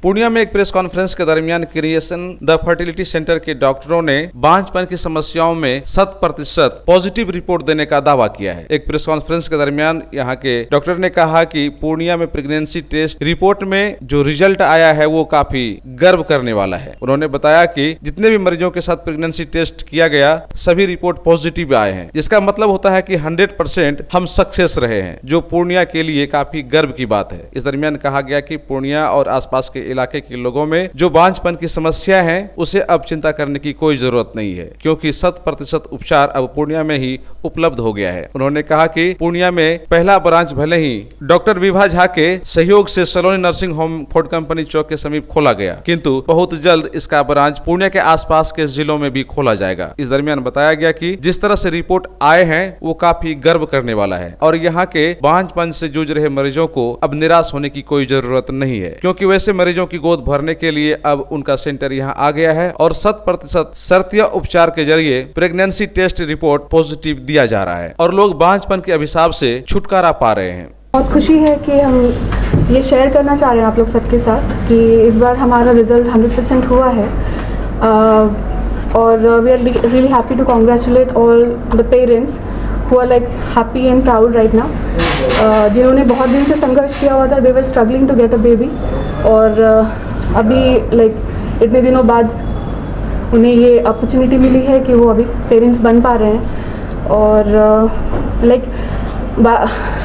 पूर्णिया में एक press conference के दरमियान क्रिएशन द फर्टिलिटी सेंटर के डॉक्टरों ने बांझपन की समस्याओं में 100% पॉजिटिव रिपोर्ट देने का दावा किया है। एक प्रेस कॉन्फ्रेंस के दरमियान यहां के डॉक्टर ने कहा कि पूर्णिया में प्रेगनेंसी टेस्ट रिपोर्ट में जो रिजल्ट आया है वो काफी गर्व करने वाला है। उन्होंने बताया कि जितने भी मरीजों के साथ प्रेगनेंसी टेस्ट किया गया सभी रिपोर्ट पॉजिटिव आए हैं, जिसका मतलब होता है कि 100% हम सक्सेस रहे हैं, जो पूर्णिया के लिए काफी गर्व की बात है। इस दरमियान कहा गया कि पूर्णिया और आसपास के इलाके के लोगों में जो बांझपन की समस्या है उसे अब चिंता करने की कोई जरूरत नहीं है, क्योंकि 100% उपचार अब पूर्णिया में ही उपलब्ध हो गया है। उन्होंने कहा कि पूर्णिया में पहला ब्रांच भले ही डॉक्टर विभा झा के सहयोग से सलोनी नर्सिंग होम फोर्ड कंपनी चौक के समीप खोला गया, किंतु बहुत जल्द इसका ब्रांच पूर्णिया के आसपास के जिलों में भी खोला जाएगा। इस दरमियान बताया गया कि जिस तरह से रिपोर्ट आए हैं वो काफी गर्व करने वाला है और यहाँ के बांझपन से जूझ रहे मरीजों को अब निराश होने की कोई जरूरत नहीं है, क्योंकि वैसे मरीजों की गोद भरने के लिए अब उनका सेंटर यहाँ आ गया है और 100% शर्तीय उपचार के जरिए प्रेगनेंसी टेस्ट रिपोर्ट पॉजिटिव दिया जा रहा है और लोग बांझपन के अभिशाप से छुटकारा पा रहे हैं। बहुत खुशी है कि हम ये शेयर करना चाह रहे हैं आप लोग सबके साथ कि इस बार हमारा रिजल्ट 100% हुआ है और we are really happy to congratulate all the parents who are like happy and proud right now, जिन्होंने बहुत दिन से संघर्ष किया हुआ था। They were struggling to get a baby और अभी लाइक इतने दिनों बाद उन्हें ये अपॉर्चुनिटी मिली है कि वो अभी पेरेंट्स बन पा रहे हैं और like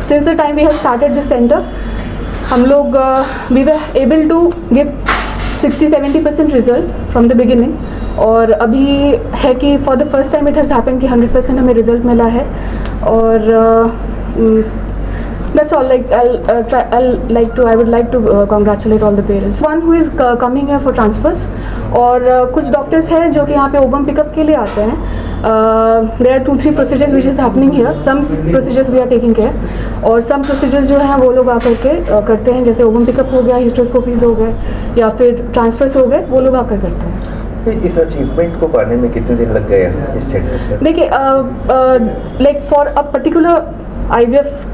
since the time we have started this center, हम लोग we were able to give 60-70% result from the beginning और अभी है कि for the first time it has happened कि 100% हमें result मिला है और that's all. Like I would like to congratulate all the parents. One who is coming here for transfers और कुछ डॉक्टर्स हैं जो कि यहाँ पे ओवम पिकअप के लिए आते हैं। There are 2-3 procedures which is happening here. Some procedures we are taking care और some procedures जो हैं वो लोग आकर के करते हैं, जैसे ओवम पिकअप हो गया, हिस्ट्रोस्कोपीज हो गए या फिर ट्रांसफर्स हो गए, वो लोग आकर करते हैं। इस अचीवमेंट को पाने में कितने दिन लग गए इस सेक्टर पर? देखिए like for a particular IVF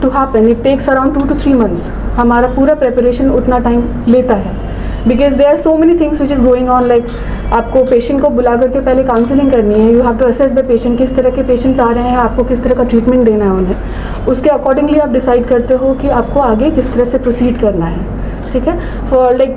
to happen it takes around 2 to 3 months। हमारा पूरा प्रिपरेशन उतना टाइम लेता है because there are so many things which is going on. Like आपको पेशेंट को बुला करके पहले काउंसलिंग करनी है, you have to assess the patient, किस तरह के पेशेंट्स आ रहे हैं, आपको किस तरह का ट्रीटमेंट देना है उन्हें, उसके अकॉर्डिंगली आप डिसाइड करते हो कि आपको आगे किस तरह से प्रोसीड करना है। ठीक है, फॉर लाइक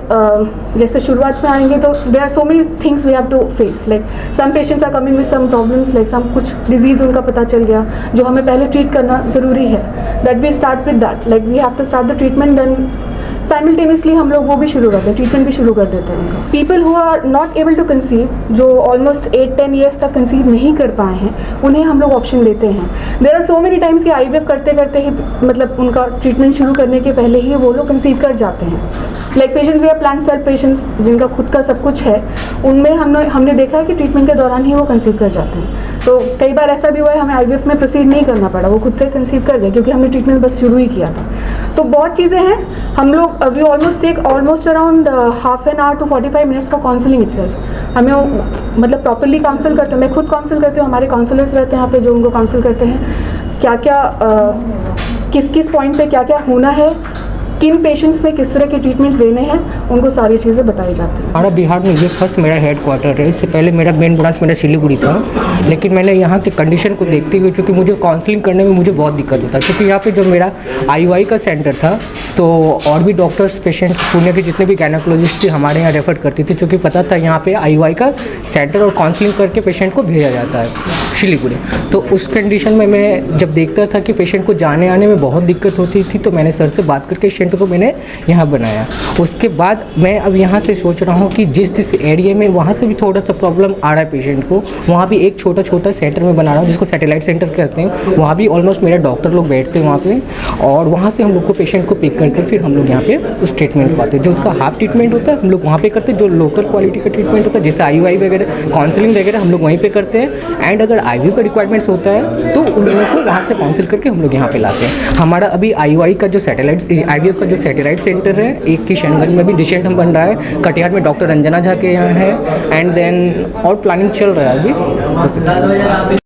जैसे शुरुआत में आएंगे तो there are so many things we have to face. Like some patients are coming with some problems, like some कुछ डिजीज़ उनका पता चल गया जो हमें पहले ट्रीट करना ज़रूरी है, that we start with that. Like we have to start the treatment, then simultaneously हम लोग वो भी शुरू करते हैं, ट्रीटमेंट भी शुरू कर देते हैं उनका। People who are not able to conceive, जो ऑलमोस्ट 8-10 ईयर्स तक कंसीव नहीं कर पाए हैं, उन्हें हम लोग ऑप्शन देते हैं। There are so many times कि IVF करते करते ही मतलब उनका ट्रीटमेंट शुरू करने के पहले ही वो लोग कंसीव कर जाते हैं। Like patient we are plant cell patients जिनका खुद का सब कुछ है, उनमें हमने देखा है कि ट्रीटमेंट के दौरान ही वो कंसीव कर जाते हैं। तो कई बार ऐसा भी हुआ है हमें IVF में प्रोसीड नहीं करना पड़ा, वो खुद से कंसीव कर गए क्योंकि हमने ट्रीटमेंट बस शुरू ही किया था। तो बहुत चीज़ें हैं, हम लोग we almost take almost around half an hour to 45 minutes for counselling itself. हमें मतलब प्रॉपरली काउंसिल करते हैं, मैं खुद काउंसिल करती हूँ, हमारे काउंसलर्स रहते हैं यहाँ पे जो उनको काउंसिल करते हैं, क्या क्या किस किस पॉइंट पे क्या क्या होना है, किन पेशेंट्स में किस तरह के ट्रीटमेंट्स देने हैं, उनको सारी चीज़ें बताई जाती हैं। हमारा बिहार में ये फर्स्ट मेरा हेड क्वार्टर है। इससे पहले मेरा मेन ब्रांच मेरा सिलीगुड़ी था, लेकिन मैंने यहाँ के कंडीशन को देखते हुए, चूँकि मुझे काउंसलिंग करने में मुझे बहुत दिक्कत होता है, क्योंकि यहाँ पे जो मेरा IUI का सेंटर था तो और भी डॉक्टर्स पेशेंट पूर्णिया के जितने भी गायनेकोलॉजिस्ट थे हमारे यहाँ रेफ़र करती थी, चूँकि पता था यहाँ पे IUI का सेंटर और काउंसलिंग करके पेशेंट को भेजा जाता है सिलीगुड़ी। तो उस कंडीशन में मैं जब देखता था कि पेशेंट को जाने आने में बहुत दिक्कत होती थी, तो मैंने सर से बात करके सेंटर को मैंने यहाँ बनाया। उसके बाद मैं अब यहाँ से सोच रहा हूँ कि जिस एरिया में वहाँ से भी थोड़ा सा प्रॉब्लम आ रहा है पेशेंट को, वहाँ भी एक छोटा सेंटर में बना रहा हूँ जिसको सैटेलाइट सेंटर कहते हैं। वहाँ भी ऑलमोस्ट मेरे डॉक्टर लोग बैठते हैं वहाँ पे और वहाँ से हम लोग को पेशेंट को पिक करके फिर हम लोग यहाँ पे उस ट्रीटमेंट को आते हैं। जो उसका हाफ ट्रीटमेंट होता है हम लोग वहाँ पे करते हैं, जो लोकल क्वालिटी का ट्रीटमेंट होता है जैसे IUI वगैरह काउंसलिंग वगैरह हम लोग वहीं पे करते हैं। एंड अगर IVF का रिक्वायरमेंट्स होता है तो उन लोगों को वहाँ से काउंसिल करके हम लोग यहाँ पे लाते हैं। हमारा अभी IUI का जो IVF का जो सैटेलाइट सेंटर है, एक किशनगंज में भी रिसेंट हम बन रहा है, कटिहार में डॉक्टर रंजना झा के यहाँ है, एंड देन और प्लानिंग चल रहा है अभी।